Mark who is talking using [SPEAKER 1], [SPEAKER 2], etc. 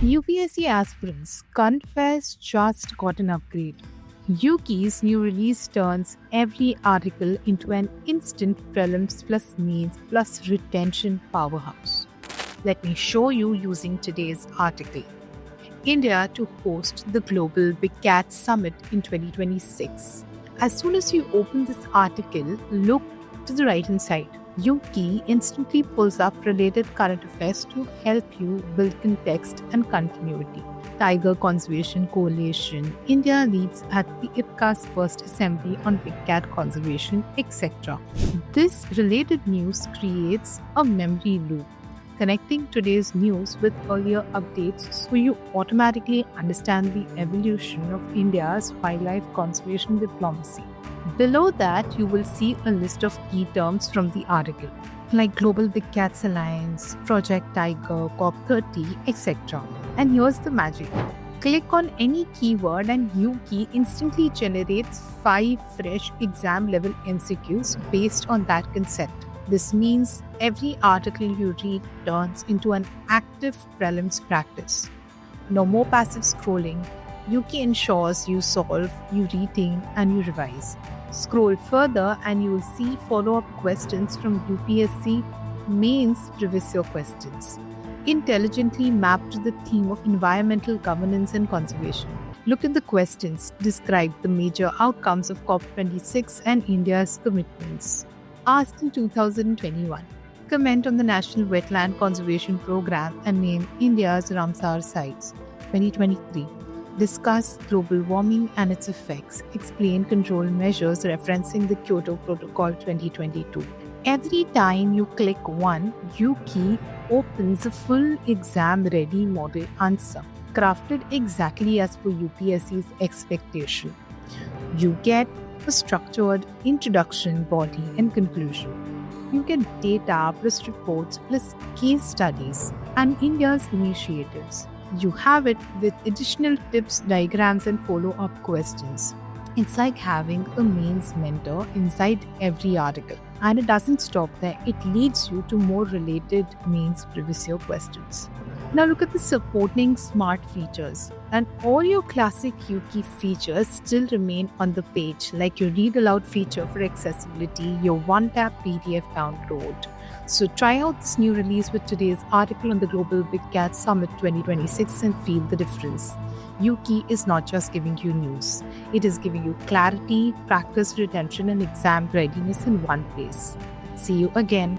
[SPEAKER 1] UPSC aspirants, Confess just got an upgrade. Yuki's new release turns every article into an instant prelims plus mains plus retention powerhouse. Let me show you using today's article. India to host the Global Big Cat Summit in 2026. As soon as you open this article, look to the right hand side. Yuki instantly pulls up related current affairs to help you build context and continuity. Tiger Conservation Coalition, India leads at the IPCA's first assembly on big cat conservation, etc. This related news creates a memory loop, connecting today's news with earlier updates so you automatically understand the evolution of India's wildlife conservation diplomacy. Below that, you will see a list of key terms from the article, like Global Big Cats Alliance, Project Tiger, COP30, etc. And here's the magic. Click on any keyword and Yuki instantly generates 5 fresh exam level MCQs based on that concept. This means every article you read turns into an active prelims practice. No more passive scrolling. Yuki ensures you solve, you retain, and you revise. Scroll further and you will see follow-up questions from UPSC mains previous year questions, intelligently mapped to the theme of environmental governance and conservation. Look at the questions, describe the major outcomes of COP26 and India's commitments. Asked in 2021. Comment on the National Wetland Conservation Program and name India's Ramsar sites. 2023. Discuss global warming and its effects. Explain control measures referencing the Kyoto Protocol 2022. Every time you click one, Yuki opens a full exam-ready model answer, crafted exactly as per UPSC's expectation. You get a structured introduction, body, and conclusion. You get data plus reports plus case studies and India's initiatives. You have it with additional tips, diagrams, and follow-up questions. It's like having a mains mentor inside every article. And it doesn't stop there, it leads you to more related mains previous year questions. Now look at the supporting smart features. And all your classic Yuki features still remain on the page, like your read aloud feature for accessibility, your one-tap PDF download. So try out this new release with today's article on the Global Big Cat Summit 2026 and feel the difference. Yuki is not just giving you news. It is giving you clarity, practice, retention, and exam readiness in one place. See you again.